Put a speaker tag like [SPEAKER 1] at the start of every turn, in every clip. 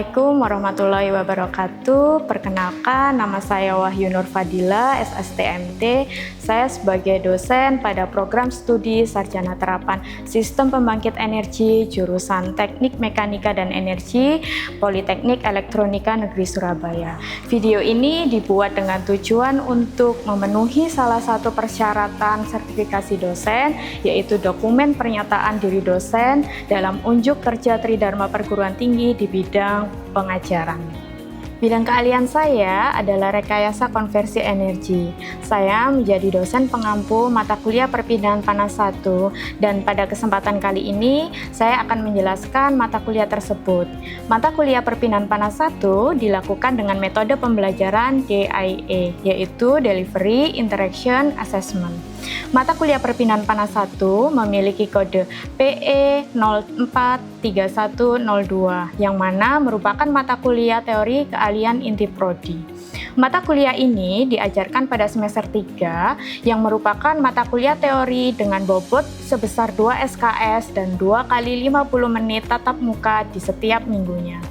[SPEAKER 1] Assalamualaikum warahmatullahi wabarakatuh. Perkenalkan, nama saya Wahyu Nur Fadila, SSTMT. Saya sebagai dosen pada program studi Sarjana Terapan Sistem Pembangkit Energi jurusan Teknik Mekanika dan Energi Politeknik Elektronika Negeri Surabaya. Video ini dibuat dengan tujuan untuk memenuhi salah satu persyaratan sertifikasi dosen, yaitu dokumen pernyataan diri dosen dalam unjuk kerja Tridharma Perguruan Tinggi di bidang pengajaran. Bidang keahlian saya adalah rekayasa konversi energi. Saya menjadi dosen pengampu mata kuliah perpindahan panas 1, dan pada kesempatan kali ini saya akan menjelaskan mata kuliah tersebut. Mata kuliah perpindahan panas 1 dilakukan dengan metode pembelajaran DIA, yaitu Delivery Interaction Assessment. Mata kuliah perpindahan panas 1 memiliki kode PE 043102 yang mana merupakan mata kuliah teori keahlian inti prodi. Mata kuliah ini diajarkan pada semester 3 yang merupakan mata kuliah teori dengan bobot sebesar 2 SKS dan 2 kali 50 menit tatap muka di setiap minggunya.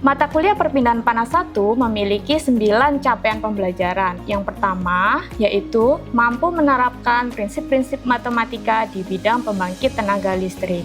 [SPEAKER 1] Mata kuliah perpindahan panas 1 memiliki 9 capaian pembelajaran. Yang pertama, yaitu mampu menerapkan prinsip-prinsip matematika di bidang pembangkit tenaga listrik.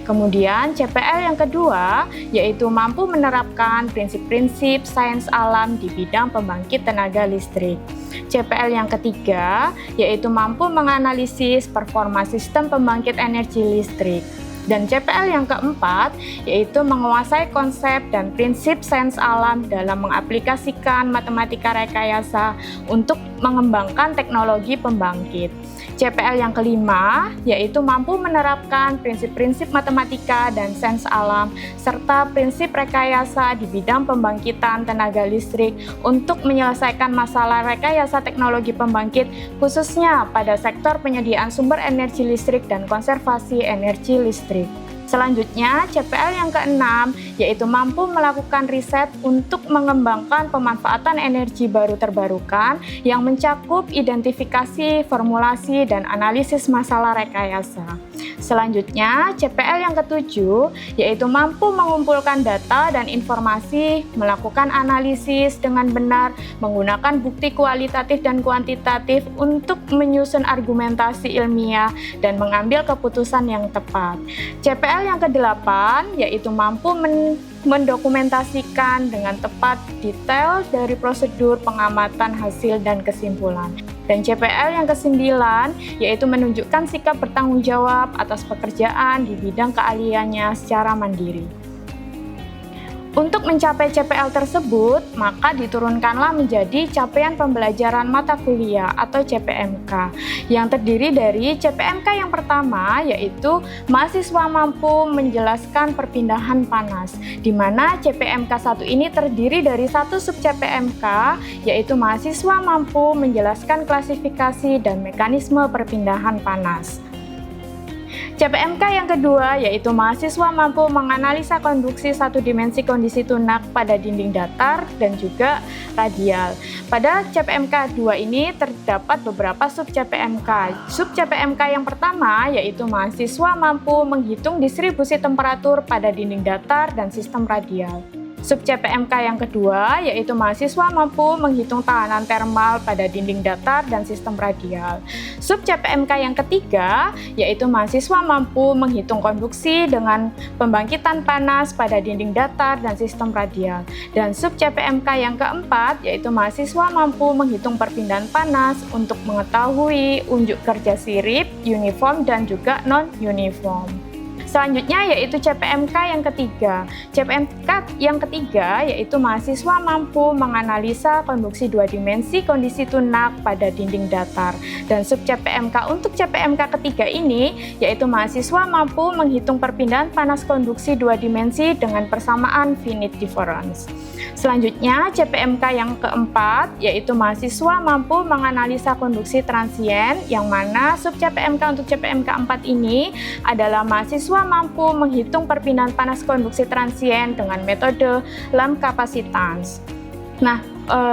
[SPEAKER 1] Kemudian CPL yang kedua, yaitu mampu menerapkan prinsip-prinsip sains alam di bidang pembangkit tenaga listrik. CPL yang ketiga, yaitu mampu menganalisis performa sistem pembangkit energi listrik. Dan CPL yang keempat, yaitu menguasai konsep dan prinsip sains alam dalam mengaplikasikan matematika rekayasa untuk mengembangkan teknologi pembangkit. CPL yang kelima, yaitu mampu menerapkan prinsip-prinsip matematika dan sains alam, serta prinsip rekayasa di bidang pembangkitan tenaga listrik untuk menyelesaikan masalah rekayasa teknologi pembangkit, khususnya pada sektor penyediaan sumber energi listrik dan konservasi energi listrik. Selanjutnya, CPL yang keenam, yaitu mampu melakukan riset untuk mengembangkan pemanfaatan energi baru terbarukan yang mencakup identifikasi, formulasi, dan analisis masalah rekayasa. Selanjutnya, CPL yang ketujuh, yaitu mampu mengumpulkan data dan informasi, melakukan analisis dengan benar, menggunakan bukti kualitatif dan kuantitatif untuk menyusun argumentasi ilmiah dan mengambil keputusan yang tepat. CPL yang kedelapan, yaitu mampu mendokumentasikan dengan tepat detail dari prosedur pengamatan hasil dan kesimpulan. Dan CPL yang kesembilan, yaitu menunjukkan sikap bertanggung jawab atas pekerjaan di bidang keahliannya secara mandiri. Untuk mencapai CPL tersebut, maka diturunkanlah menjadi capaian pembelajaran mata kuliah atau CPMK, yang terdiri dari CPMK yang pertama, yaitu mahasiswa mampu menjelaskan perpindahan panas, di mana CPMK 1 ini terdiri dari satu sub CPMK, yaitu mahasiswa mampu menjelaskan klasifikasi dan mekanisme perpindahan panas. CPMK yang kedua, yaitu mahasiswa mampu menganalisa konduksi satu dimensi kondisi tunak pada dinding datar dan juga radial. Pada CPMK 2 ini terdapat beberapa sub CPMK. Sub CPMK yang pertama, yaitu mahasiswa mampu menghitung distribusi temperatur pada dinding datar dan sistem radial. Sub CPMK yang kedua, yaitu mahasiswa mampu menghitung tahanan termal pada dinding datar dan sistem radial. Sub CPMK yang ketiga, yaitu mahasiswa mampu menghitung konduksi dengan pembangkitan panas pada dinding datar dan sistem radial. Dan sub CPMK yang keempat, yaitu mahasiswa mampu menghitung perpindahan panas untuk mengetahui unjuk kerja sirip, uniform, dan juga non-uniform. Selanjutnya yaitu CPMK yang ketiga. CPMK yang ketiga yaitu mahasiswa mampu menganalisa konduksi dua dimensi kondisi tunak pada dinding datar. Dan sub CPMK untuk CPMK ketiga ini yaitu mahasiswa mampu menghitung perpindahan panas konduksi dua dimensi dengan persamaan finite difference. Selanjutnya CPMK yang keempat yaitu mahasiswa mampu menganalisa konduksi transien, yang mana sub CPMK untuk CPMK 4 ini adalah mahasiswa mampu menghitung perpindahan panas konduksi transien dengan metode Lamp capacitance. Nah,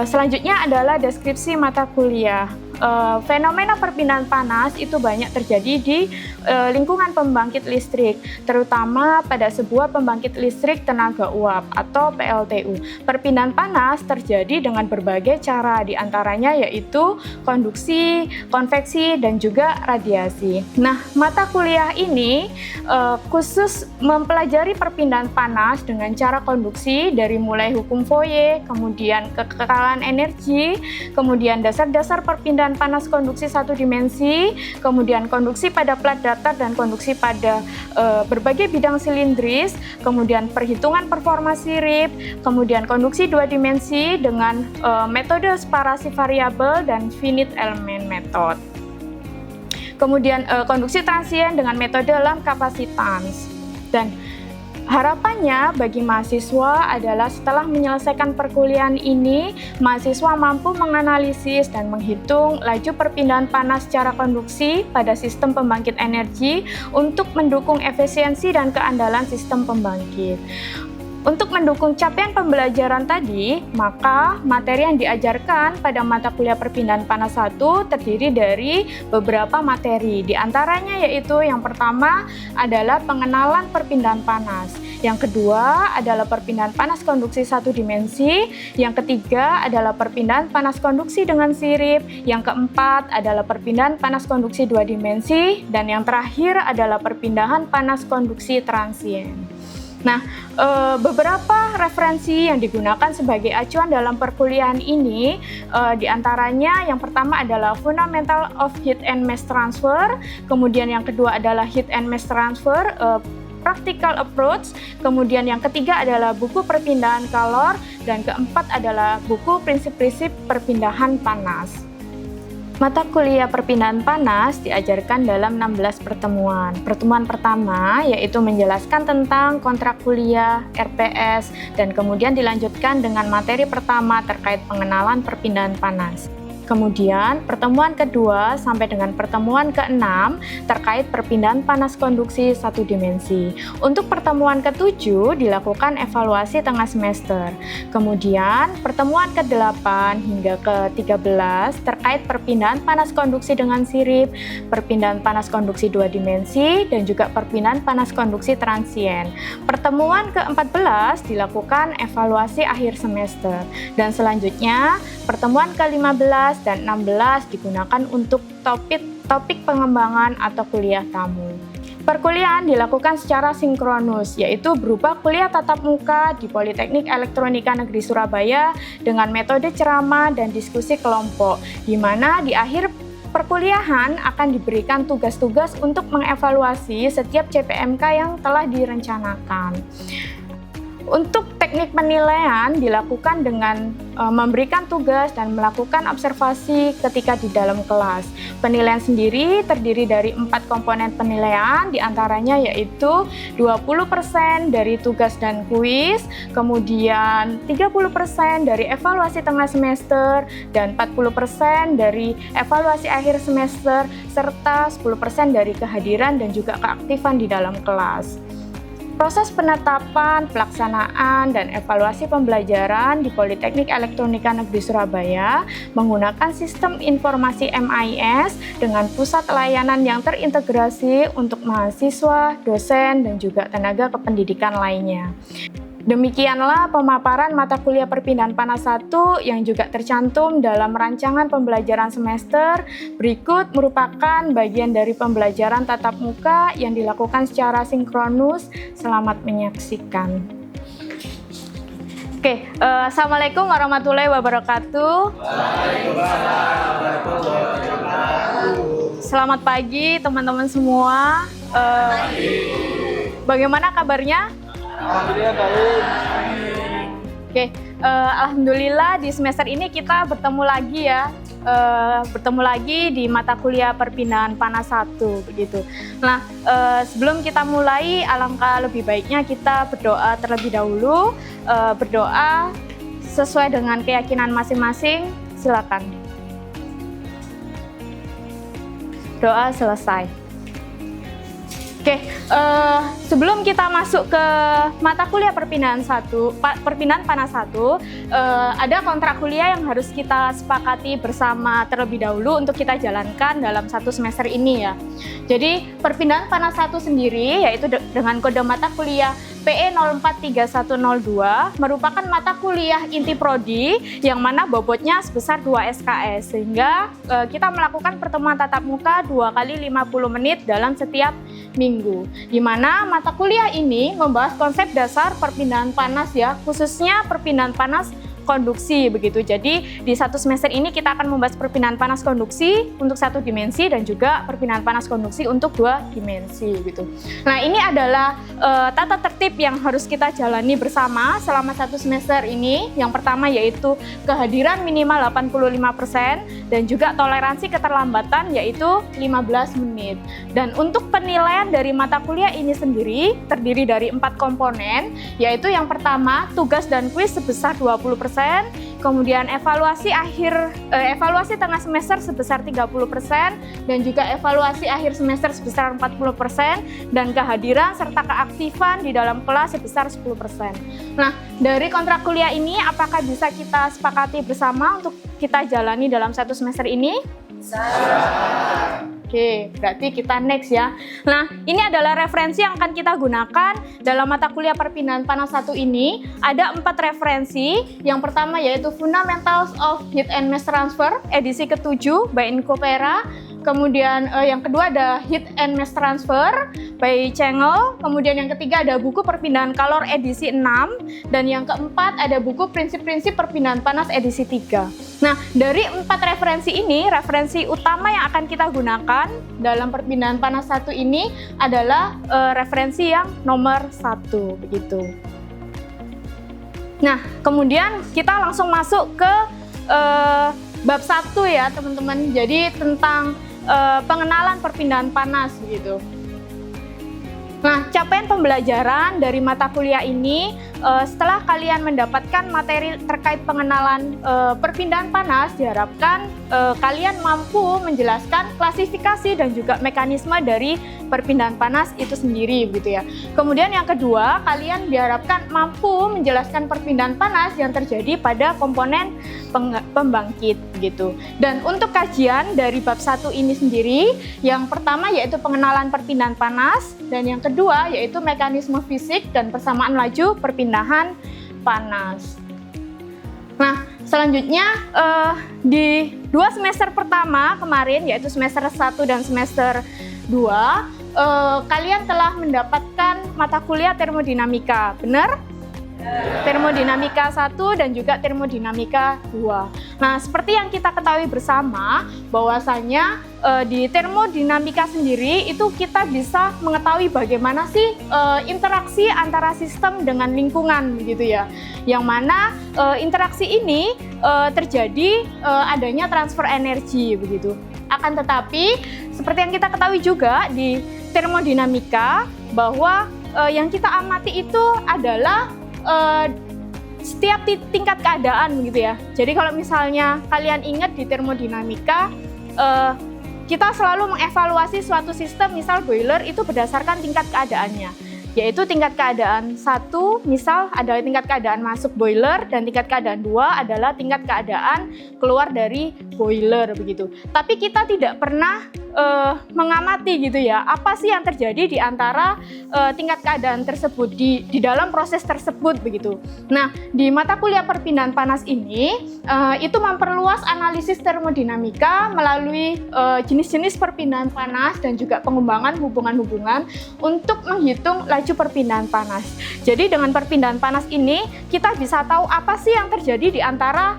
[SPEAKER 1] selanjutnya adalah deskripsi mata kuliah. fenomena perpindahan panas itu banyak terjadi di lingkungan pembangkit listrik, terutama pada sebuah pembangkit listrik tenaga uap atau PLTU. Perpindahan panas terjadi dengan berbagai cara, diantaranya yaitu konduksi, konveksi, dan juga radiasi. Nah, mata kuliah ini khusus mempelajari perpindahan panas dengan cara konduksi dari mulai hukum Fourier, kemudian kekekalan energi, kemudian dasar-dasar perpindahan panas konduksi satu dimensi, kemudian konduksi pada plat datar dan konduksi pada berbagai bidang silindris, kemudian perhitungan performa sirip, kemudian konduksi dua dimensi dengan metode separasi variabel dan finite element method. Kemudian konduksi transien dengan metode lamp kapasitans. Dan harapannya bagi mahasiswa adalah setelah menyelesaikan perkuliahan ini, mahasiswa mampu menganalisis dan menghitung laju perpindahan panas secara konduksi pada sistem pembangkit energi untuk mendukung efisiensi dan keandalan sistem pembangkit. Untuk mendukung capaian pembelajaran tadi, maka materi yang diajarkan pada mata kuliah perpindahan panas 1 terdiri dari beberapa materi. Di antaranya yaitu yang pertama adalah pengenalan perpindahan panas. Yang kedua adalah perpindahan panas konduksi satu dimensi. Yang ketiga adalah perpindahan panas konduksi dengan sirip. Yang keempat adalah perpindahan panas konduksi dua dimensi. Dan yang terakhir adalah perpindahan panas konduksi transien. Nah, beberapa referensi yang digunakan sebagai acuan dalam perkuliahan ini, diantaranya yang pertama adalah Fundamental of Heat and Mass Transfer, kemudian yang kedua adalah Heat and Mass Transfer, Practical Approach, kemudian yang ketiga adalah buku perpindahan kalor, dan keempat adalah buku prinsip-prinsip perpindahan panas. Mata kuliah perpindahan panas diajarkan dalam 16 pertemuan. Pertemuan pertama yaitu menjelaskan tentang kontrak kuliah, RPS, dan kemudian dilanjutkan dengan materi pertama terkait pengenalan perpindahan panas. Kemudian pertemuan kedua sampai dengan pertemuan ke-6 terkait perpindahan panas konduksi satu dimensi. Untuk pertemuan ke-7 dilakukan evaluasi tengah semester. Kemudian pertemuan ke-8 hingga ke-13 terkait perpindahan panas konduksi dengan sirip, perpindahan panas konduksi dua dimensi, dan juga perpindahan panas konduksi transien. Pertemuan ke-14 dilakukan evaluasi akhir semester. Dan selanjutnya pertemuan ke-15 dan 16 digunakan untuk topik pengembangan atau kuliah tamu. Perkuliahan dilakukan secara sinkronus, yaitu berupa kuliah tatap muka di Politeknik Elektronika Negeri Surabaya dengan metode ceramah dan diskusi kelompok, di mana di akhir perkuliahan akan diberikan tugas-tugas untuk mengevaluasi setiap CPMK yang telah direncanakan. Untuk teknik penilaian dilakukan dengan memberikan tugas dan melakukan observasi ketika di dalam kelas. Penilaian sendiri terdiri dari 4 komponen penilaian, diantaranya yaitu 20% dari tugas dan kuis, kemudian 30% dari evaluasi tengah semester, dan 40% dari evaluasi akhir semester, serta 10% dari kehadiran dan juga keaktifan di dalam kelas. Proses penetapan, pelaksanaan, dan evaluasi pembelajaran di Politeknik Elektronika Negeri Surabaya menggunakan sistem informasi MIS dengan pusat layanan yang terintegrasi untuk mahasiswa, dosen, dan juga tenaga kependidikan lainnya. Demikianlah pemaparan mata kuliah perpindahan panas 1 yang juga tercantum dalam rancangan pembelajaran semester. Berikut merupakan bagian dari pembelajaran tatap muka yang dilakukan secara sinkronus. Selamat menyaksikan. Assalamualaikum warahmatullahi wabarakatuh.
[SPEAKER 2] Waalaikumsalam warahmatullahi wabarakatuh.
[SPEAKER 1] Selamat pagi teman-teman semua. Bagaimana kabarnya?
[SPEAKER 2] Alhamdulillah baik.
[SPEAKER 1] Alhamdulillah di semester ini kita bertemu lagi ya. Bertemu lagi di mata kuliah perpindahan panas 1 begitu. Nah, sebelum kita mulai, alangkah lebih baiknya kita berdoa terlebih dahulu. Berdoa sesuai dengan keyakinan masing-masing. Silakan. Doa selesai. Oke, sebelum kita masuk ke mata kuliah perpindahan panas 1, ada kontrak kuliah yang harus kita sepakati bersama terlebih dahulu untuk kita jalankan dalam 1 semester ini ya. Jadi perpindahan panas 1 sendiri yaitu dengan kode mata kuliah PE 043102 merupakan mata kuliah inti prodi yang mana bobotnya sebesar 2 SKS, sehingga kita melakukan pertemuan tatap muka 2 kali 50 menit dalam setiap minggu, di mana mata kuliah ini membahas konsep dasar perpindahan panas ya, khususnya perpindahan panas konduksi begitu. Jadi di 1 semester ini kita akan membahas perpindahan panas konduksi untuk 1 dimensi dan juga perpindahan panas konduksi untuk 2 dimensi gitu. Nah, ini adalah tata tertib yang harus kita jalani bersama selama 1 semester ini. Yang pertama yaitu kehadiran minimal 85% dan juga toleransi keterlambatan yaitu 15 menit. Dan untuk penilaian dari mata kuliah ini sendiri terdiri dari 4 komponen, yaitu yang pertama tugas dan kuis sebesar 20%, kemudian evaluasi tengah semester sebesar 30%, dan juga evaluasi akhir semester sebesar 40%, dan kehadiran serta keaktifan di dalam kelas sebesar 10%. Nah, dari kontrak kuliah ini apakah bisa kita sepakati bersama untuk kita jalani dalam 1 semester ini? Oke, berarti kita next ya. Nah, ini adalah referensi yang akan kita gunakan dalam mata kuliah perpindahan panas 1 ini. Ada 4 referensi. Yang pertama yaitu Fundamentals of Heat and Mass Transfer, edisi ke-7 by Incopera. Kemudian yang kedua ada Heat and Mass Transfer by Cengel. Kemudian yang ketiga ada buku perpindahan kalor edisi 6. Dan yang keempat ada buku prinsip-prinsip perpindahan panas edisi 3. Nah, dari 4 referensi ini, referensi utama yang akan kita gunakan dalam perpindahan panas 1 ini adalah referensi yang nomor 1 begitu. Nah, kemudian kita langsung masuk ke bab 1 ya teman-teman. Jadi tentang pengenalan perpindahan panas begitu. Nah, capaian pembelajaran dari mata kuliah ini setelah kalian mendapatkan materi terkait pengenalan perpindahan panas, diharapkan kalian mampu menjelaskan klasifikasi dan juga mekanisme dari perpindahan panas itu sendiri begitu ya. Kemudian yang kedua, kalian diharapkan mampu menjelaskan perpindahan panas yang terjadi pada komponen pembangkit gitu. Dan untuk kajian dari bab 1 ini sendiri, yang pertama yaitu pengenalan perpindahan panas, dan yang kedua yaitu mekanisme fisik dan persamaan laju perpindahan panas. Nah, selanjutnya di 2 semester pertama kemarin yaitu semester 1 dan semester 2, kalian telah mendapatkan mata kuliah termodinamika, benar? Termodinamika 1 dan juga termodinamika 2. Nah, seperti yang kita ketahui bersama bahwasanya di termodinamika sendiri itu kita bisa mengetahui bagaimana sih interaksi antara sistem dengan lingkungan begitu ya. Yang mana interaksi ini terjadi adanya transfer energi begitu. Akan tetapi seperti yang kita ketahui juga di termodinamika bahwa yang kita amati itu adalah setiap tingkat keadaan gitu ya. Jadi kalau misalnya kalian ingat di termodinamika, kita selalu mengevaluasi suatu sistem, misal boiler itu berdasarkan tingkat keadaannya. Yaitu tingkat keadaan 1 misal adalah tingkat keadaan masuk boiler, dan tingkat keadaan 2 adalah tingkat keadaan keluar dari boiler begitu. Tapi kita tidak pernah mengamati gitu ya, apa sih yang terjadi di antara tingkat keadaan tersebut di dalam proses tersebut begitu. Nah, di mata kuliah perpindahan panas ini itu memperluas analisis termodinamika melalui jenis-jenis perpindahan panas dan juga pengembangan hubungan-hubungan untuk menghitung laju perpindahan panas. Jadi dengan perpindahan panas ini kita bisa tahu apa sih yang terjadi di antara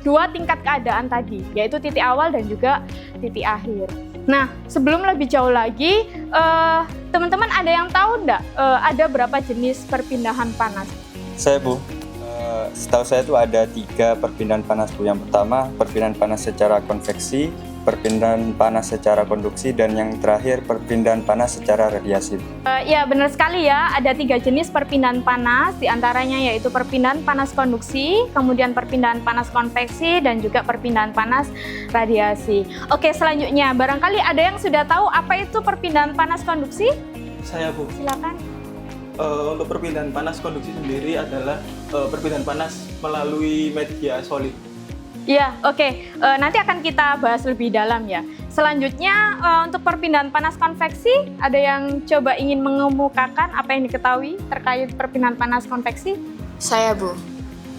[SPEAKER 1] 2 tingkat keadaan tadi, yaitu titik awal dan juga titik akhir. Nah, sebelum lebih jauh lagi, teman-teman ada yang tahu enggak ada berapa jenis perpindahan panas?
[SPEAKER 3] Saya, Bu. Setahu saya itu ada 3 perpindahan panas, Bu. Yang pertama, perpindahan panas secara konveksi. perpindahan panas secara konduksi, dan yang terakhir perpindahan panas secara radiasi.
[SPEAKER 1] Ya, benar sekali ya. Ada 3 jenis perpindahan panas, diantaranya yaitu perpindahan panas konduksi, kemudian perpindahan panas konveksi, dan juga perpindahan panas radiasi. Oke, selanjutnya, barangkali ada yang sudah tahu apa itu perpindahan panas konduksi?
[SPEAKER 2] Saya, Bu.
[SPEAKER 1] Silakan.
[SPEAKER 2] Untuk perpindahan panas konduksi sendiri adalah perpindahan panas melalui media solid.
[SPEAKER 1] Ya, oke. Nanti akan kita bahas lebih dalam ya. Selanjutnya, untuk perpindahan panas konveksi, ada yang coba ingin mengemukakan apa yang diketahui terkait perpindahan panas konveksi?
[SPEAKER 4] Saya, Bu.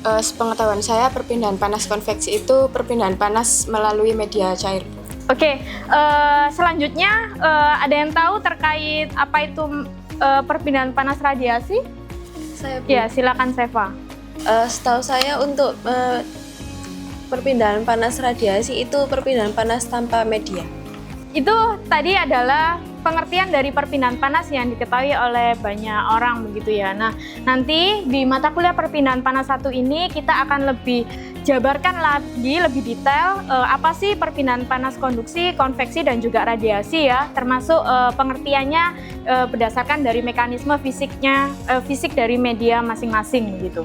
[SPEAKER 4] Sepengetahuan saya, perpindahan panas konveksi itu perpindahan panas melalui media cair.
[SPEAKER 1] Oke, selanjutnya ada yang tahu terkait apa itu perpindahan panas radiasi?
[SPEAKER 5] Saya, Bu.
[SPEAKER 1] Ya, silakan Seva.
[SPEAKER 5] Setahu saya untuk perpindahan panas radiasi itu perpindahan panas tanpa media.
[SPEAKER 1] Itu tadi adalah pengertian dari perpindahan panas yang diketahui oleh banyak orang begitu ya. Nah, nanti di mata kuliah perpindahan panas 1 ini kita akan lebih jabarkan lagi lebih detail apa sih perpindahan panas konduksi, konveksi, dan juga radiasi ya, termasuk pengertiannya berdasarkan dari mekanisme fisiknya, fisik dari media masing-masing begitu.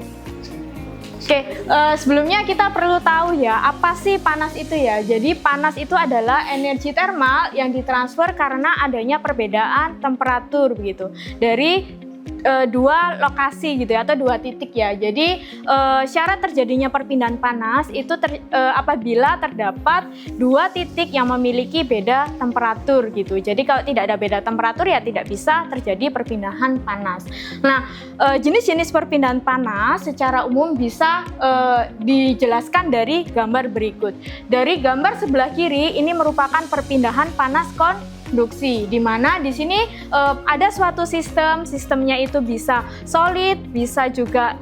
[SPEAKER 1] Oke, sebelumnya kita perlu tahu ya, apa sih panas itu ya? Jadi panas itu adalah energi termal yang ditransfer karena adanya perbedaan temperatur begitu dari 2 lokasi gitu ya, atau 2 titik ya. Jadi syarat terjadinya perpindahan panas itu apabila terdapat 2 titik yang memiliki beda temperatur gitu. Jadi kalau tidak ada beda temperatur ya tidak bisa terjadi perpindahan panas. Nah, jenis-jenis perpindahan panas secara umum bisa dijelaskan dari gambar berikut. Dari gambar sebelah kiri ini merupakan perpindahan panas konduksi, di mana di sini ada suatu sistemnya itu bisa solid, bisa juga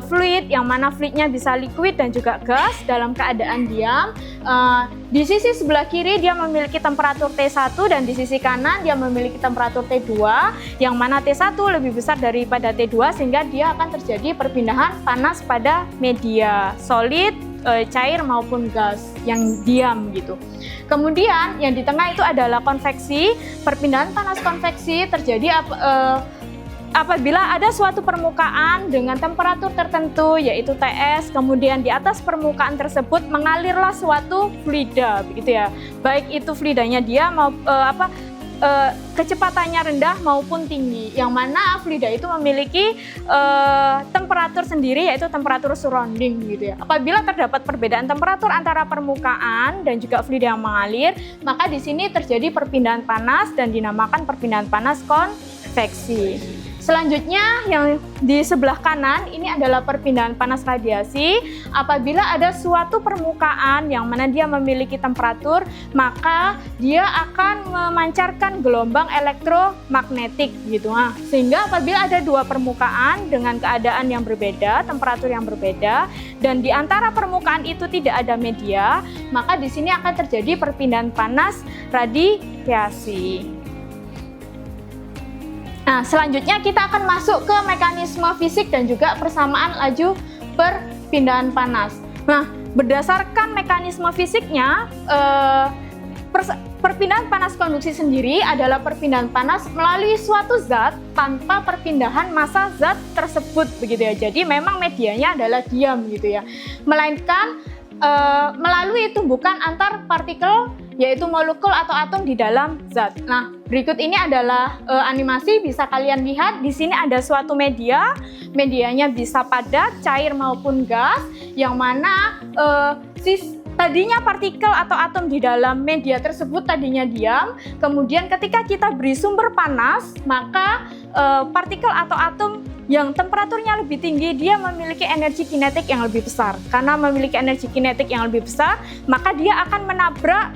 [SPEAKER 1] fluid, yang mana fluidnya bisa liquid dan juga gas dalam keadaan diam. Di sisi sebelah kiri dia memiliki temperatur T1 dan di sisi kanan dia memiliki temperatur T2, yang mana T1 lebih besar daripada T2 sehingga dia akan terjadi perpindahan panas pada media solid, cair maupun gas yang diam gitu. Kemudian yang di tengah itu adalah konveksi. Perpindahan panas konveksi terjadi apabila ada suatu permukaan dengan temperatur tertentu yaitu TS, kemudian di atas permukaan tersebut mengalirlah suatu fluida begitu ya. Baik itu fluidanya dia mau kecepatannya rendah maupun tinggi, yang mana fluida itu memiliki temperatur sendiri yaitu temperatur surrounding gitu ya. Apabila terdapat perbedaan temperatur antara permukaan dan juga fluida yang mengalir, maka di sini terjadi perpindahan panas dan dinamakan perpindahan panas konveksi. Selanjutnya yang di sebelah kanan ini adalah perpindahan panas radiasi. Apabila ada suatu permukaan yang mana dia memiliki temperatur, maka dia akan memancarkan gelombang elektromagnetik gitu. Nah, sehingga apabila ada 2 permukaan dengan keadaan yang berbeda, temperatur yang berbeda, dan di antara permukaan itu tidak ada media, maka di sini akan terjadi perpindahan panas radiasi. Nah, selanjutnya kita akan masuk ke mekanisme fisik dan juga persamaan laju perpindahan panas. Nah, berdasarkan mekanisme fisiknya, perpindahan panas konduksi sendiri adalah perpindahan panas melalui suatu zat tanpa perpindahan massa zat tersebut begitu ya. Jadi memang medianya adalah diam gitu ya. Melainkan melalui tumbukan antar partikel yaitu molekul atau atom di dalam zat. Nah, berikut ini adalah animasi bisa kalian lihat. Di sini ada suatu media, medianya bisa padat, cair maupun gas, yang mana tadinya partikel atau atom di dalam media tersebut tadinya diam. Kemudian ketika kita beri sumber panas, maka partikel atau atom yang temperaturnya lebih tinggi, dia memiliki energi kinetik yang lebih besar. Karena memiliki energi kinetik yang lebih besar, maka dia akan menabrak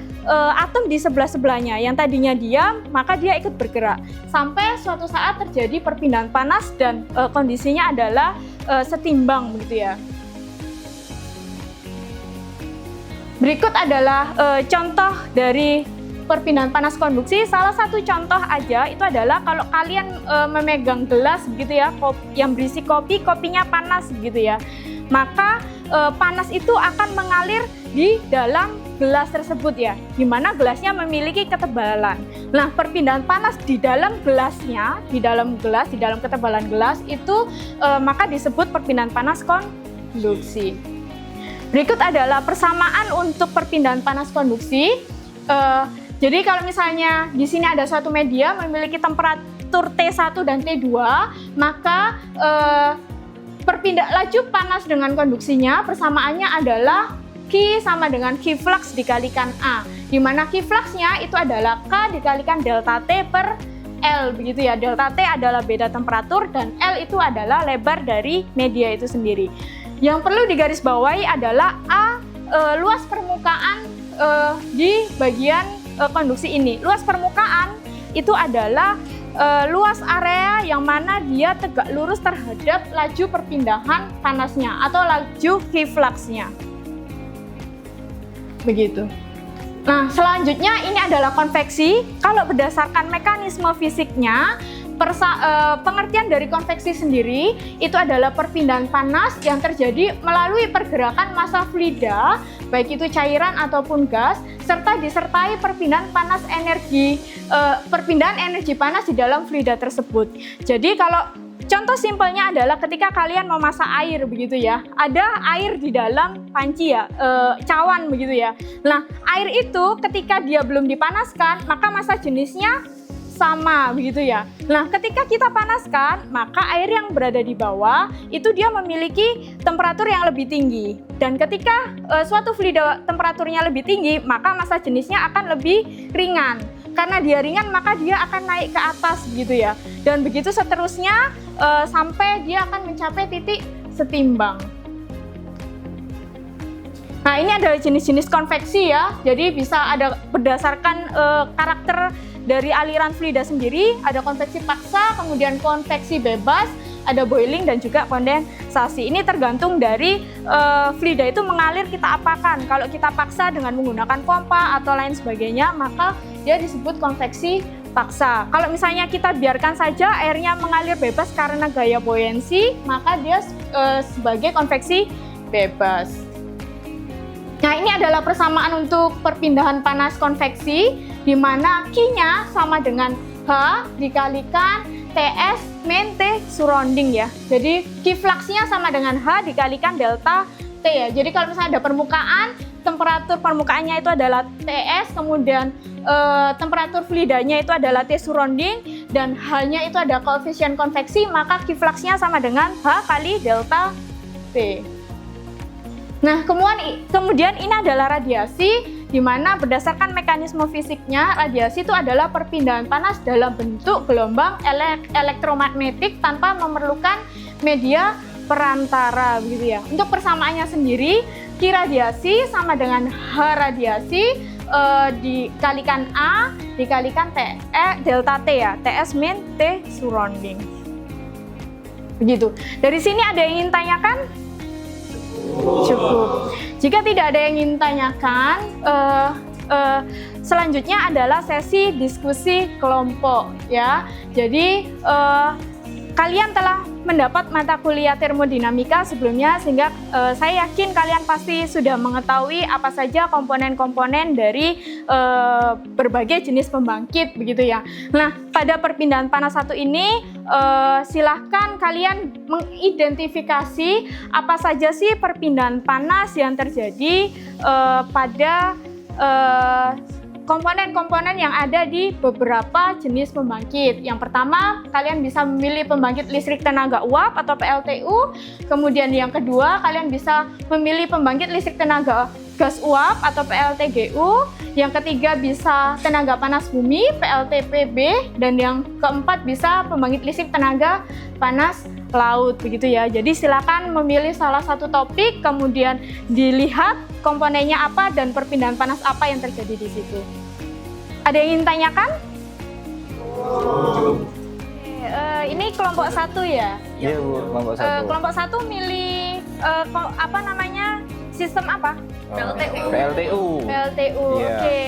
[SPEAKER 1] atom di sebelah-sebelahnya yang tadinya diam, maka dia ikut bergerak sampai suatu saat terjadi perpindahan panas dan kondisinya adalah setimbang begitu ya. Berikut adalah contoh dari perpindahan panas konduksi. Salah satu contoh aja itu adalah kalau kalian memegang gelas gitu ya, yang berisi kopi, kopinya panas gitu ya. Maka panas itu akan mengalir di dalam gelas tersebut ya, di mana gelasnya memiliki ketebalan. Nah, perpindahan panas di dalam gelasnya, di dalam ketebalan gelas itu maka disebut perpindahan panas konduksi. Berikut adalah persamaan untuk perpindahan panas konduksi. Jadi kalau misalnya di sini ada suatu media memiliki temperatur T1 dan T2, maka laju panas dengan konduksinya persamaannya adalah Q sama dengan Q flux dikalikan A, di mana Q fluxnya itu adalah K dikalikan delta T per L, begitu ya. Delta T adalah beda temperatur dan L itu adalah lebar dari media itu sendiri. Yang perlu digarisbawahi adalah A, luas permukaan di bagian konduksi ini. Luas permukaan itu adalah luas area yang mana dia tegak lurus terhadap laju perpindahan panasnya atau laju Q fluxnya. Begitu. Nah, selanjutnya ini adalah konveksi. Kalau berdasarkan mekanisme fisiknya, pengertian dari konveksi sendiri itu adalah perpindahan panas yang terjadi melalui pergerakan massa fluida, baik itu cairan ataupun gas, serta disertai perpindahan energi panas di dalam fluida tersebut. Jadi kalau contoh simpelnya adalah ketika kalian memasak air begitu ya, ada air di dalam panci ya, cawan begitu ya. Nah, air itu ketika dia belum dipanaskan, maka massa jenisnya sama begitu ya. Nah, ketika kita panaskan, maka air yang berada di bawah itu dia memiliki temperatur yang lebih tinggi. Dan ketika suatu fluida temperaturnya lebih tinggi, maka massa jenisnya akan lebih ringan. Karena dia ringan, maka dia akan naik ke atas begitu ya. Dan begitu seterusnya sampai dia akan mencapai titik setimbang. Nah, ini adalah jenis-jenis konveksi ya. Jadi bisa ada berdasarkan karakter dari aliran fluida sendiri, ada konveksi paksa, kemudian konveksi bebas, ada boiling dan juga kondensasi. Ini tergantung dari fluida itu mengalir kita apakan. Kalau kita paksa dengan menggunakan pompa atau lain sebagainya, maka dia disebut konveksi paksa. Kalau misalnya kita biarkan saja airnya mengalir bebas karena gaya buoyancy, maka dia sebagai konveksi bebas. Nah, ini adalah persamaan untuk perpindahan panas konveksi, di mana Q-nya sama dengan H dikalikan TS min T surrounding ya. Jadi Q flux-nya sama dengan H dikalikan delta T ya. Jadi kalau misalnya ada permukaan, temperatur permukaannya itu adalah TS, kemudian temperatur fluidanya itu adalah T surrounding, dan H-nya itu ada koefisien konveksi, maka Q flux-nya sama dengan H kali delta T. Nah, kemudian ini adalah radiasi, di mana berdasarkan mekanisme fisiknya, radiasi itu adalah perpindahan panas dalam bentuk gelombang elektromagnetik tanpa memerlukan media perantara, begitu ya. Untuk persamaannya sendiri, Q radiasi sama dengan H radiasi dikalikan A dikalikan delta T ya, TS min T surrounding. Begitu. Dari sini ada yang ingin tanyakan? Cukup. Jika tidak ada yang ingin tanyakan, selanjutnya adalah sesi diskusi kelompok ya. Jadi kalian telah mendapat mata kuliah termodinamika sebelumnya, sehingga saya yakin kalian pasti sudah mengetahui apa saja komponen-komponen dari berbagai jenis pembangkit begitu ya. Nah, pada perpindahan panas satu ini silahkan kalian mengidentifikasi apa saja sih perpindahan panas yang terjadi pada komponen-komponen yang ada di beberapa jenis pembangkit. Yang pertama, kalian bisa memilih pembangkit listrik tenaga uap atau PLTU. Kemudian yang kedua, kalian bisa memilih pembangkit listrik tenaga gas uap atau PLTGU. Yang ketiga bisa tenaga panas bumi, PLTPB. Dan yang keempat bisa pembangkit listrik tenaga panas laut, begitu ya. Jadi silakan memilih salah satu topik, kemudian dilihat komponennya apa dan perpindahan panas apa yang terjadi di situ. Ada yang ingin tanyakan? Ini kelompok satu ya?
[SPEAKER 3] Iya Bu, kelompok satu.
[SPEAKER 1] Kelompok satu milih apa namanya? Sistem apa?
[SPEAKER 3] PLTU.
[SPEAKER 1] PLTU.
[SPEAKER 3] Iya.
[SPEAKER 1] Oke.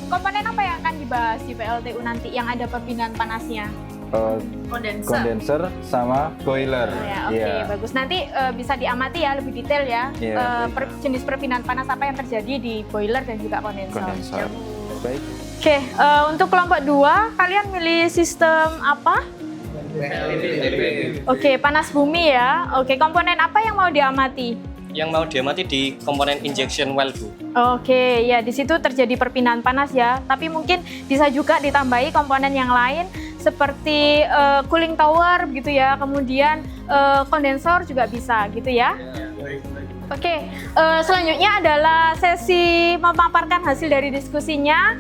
[SPEAKER 1] Komponen apa yang akan dibahas di PLTU nanti yang ada perpindahan panasnya?
[SPEAKER 6] kondenser sama boiler.
[SPEAKER 1] Ya, oke, bagus. Nanti bisa diamati ya lebih detail ya,
[SPEAKER 6] Iya,
[SPEAKER 1] jenis perpindahan panas apa yang terjadi di boiler dan juga kondensor.
[SPEAKER 6] Baik.
[SPEAKER 1] Oke, untuk kelompok 2, kalian milih sistem apa? Oke, panas bumi ya. Oke, komponen apa yang mau diamati?
[SPEAKER 7] Yang mau diamati di komponen injection well, Bu.
[SPEAKER 1] Oke, ya di situ terjadi perpindahan panas ya. Tapi mungkin bisa juga ditambahi komponen yang lain seperti cooling tower gitu ya. Kemudian kondensor juga bisa gitu ya. Oke, selanjutnya adalah sesi memaparkan hasil dari diskusinya.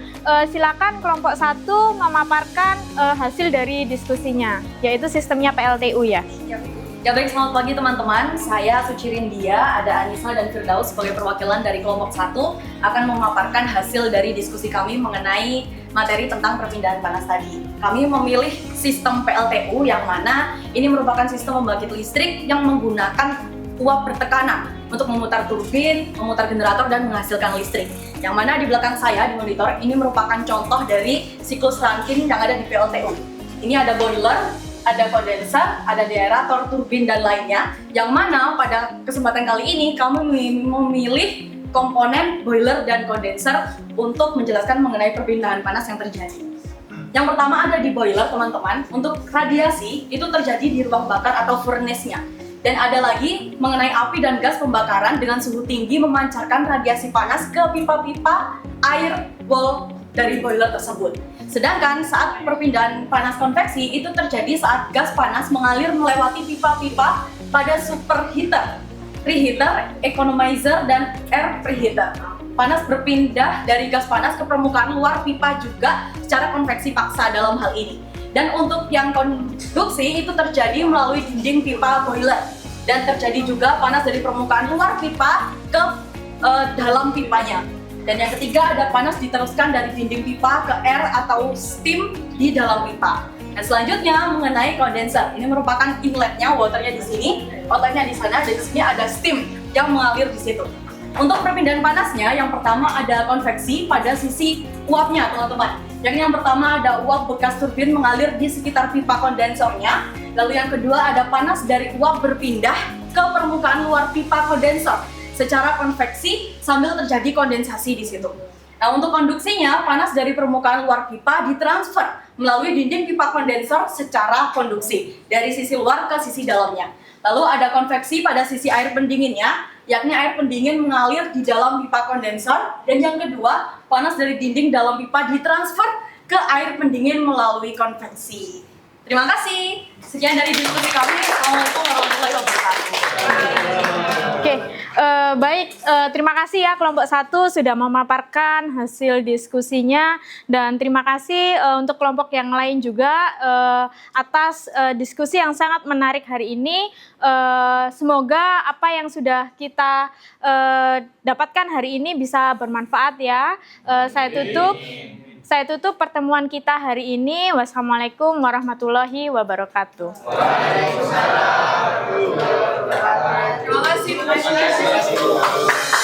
[SPEAKER 1] Silakan kelompok 1 memaparkan hasil dari diskusinya, yaitu sistemnya PLTU ya.
[SPEAKER 8] Ya baik, selamat pagi teman-teman. Saya Suci Rindia, ada Anissa dan Firdaus sebagai perwakilan dari kelompok 1 akan memaparkan hasil dari diskusi kami mengenai materi tentang perpindahan panas tadi. Kami memilih sistem PLTU yang mana ini merupakan sistem pembangkit listrik yang menggunakan uap bertekanan untuk memutar turbin, memutar generator, dan menghasilkan listrik. Yang mana di belakang saya di monitor ini merupakan contoh dari siklus Rankine yang ada di PLTU. Ini ada boiler, ada kondenser, ada deaerator, turbin, dan lainnya. Yang mana pada kesempatan kali ini kami memilih komponen boiler dan kondenser untuk menjelaskan mengenai perpindahan panas yang terjadi. Yang pertama ada di boiler, teman-teman. Untuk radiasi itu terjadi di ruang bakar atau furnace-nya. Dan ada lagi mengenai api dan gas pembakaran dengan suhu tinggi memancarkan radiasi panas ke pipa-pipa air wall dari boiler tersebut. Sedangkan saat perpindahan panas konveksi itu terjadi saat gas panas mengalir melewati pipa-pipa pada superheater, preheater, economizer, dan air preheater. Panas berpindah dari gas panas ke permukaan luar pipa juga secara konveksi paksa dalam hal ini. Dan untuk yang konduksi itu terjadi melalui dinding pipa boiler. Dan terjadi juga panas dari permukaan luar pipa ke dalam pipanya. Dan yang ketiga ada panas diteruskan dari dinding pipa ke air atau steam di dalam pipa. Dan selanjutnya mengenai kondenser. Ini merupakan inletnya, waternya di sini, outletnya di sana, dan di sini ada steam yang mengalir di situ. Untuk perpindahan panasnya, yang pertama ada konveksi pada sisi uapnya, teman-teman. Yang pertama ada uap bekas turbin mengalir di sekitar pipa kondensornya. Lalu yang kedua ada panas dari uap berpindah ke permukaan luar pipa kondensor secara konveksi sambil terjadi kondensasi di situ. Nah, untuk konduksinya, panas dari permukaan luar pipa ditransfer melalui dinding pipa kondensor secara konduksi dari sisi luar ke sisi dalamnya. Lalu ada konveksi pada sisi air pendinginnya, yakni air pendingin mengalir di dalam pipa kondensor. Dan yang kedua, panas dari dinding dalam pipa ditransfer ke air pendingin melalui konveksi. Terima kasih. Sekian dari diskusi kami. Assalamualaikum warahmatullahi wabarakatuh.
[SPEAKER 1] Oke, baik. Terima kasih ya kelompok 1 sudah memaparkan hasil diskusinya, dan terima kasih untuk kelompok yang lain juga atas diskusi yang sangat menarik hari ini. Semoga apa yang sudah kita dapatkan hari ini bisa bermanfaat ya. Saya tutup pertemuan kita hari ini. Wassalamualaikum warahmatullahi wabarakatuh.
[SPEAKER 8] Terima kasih.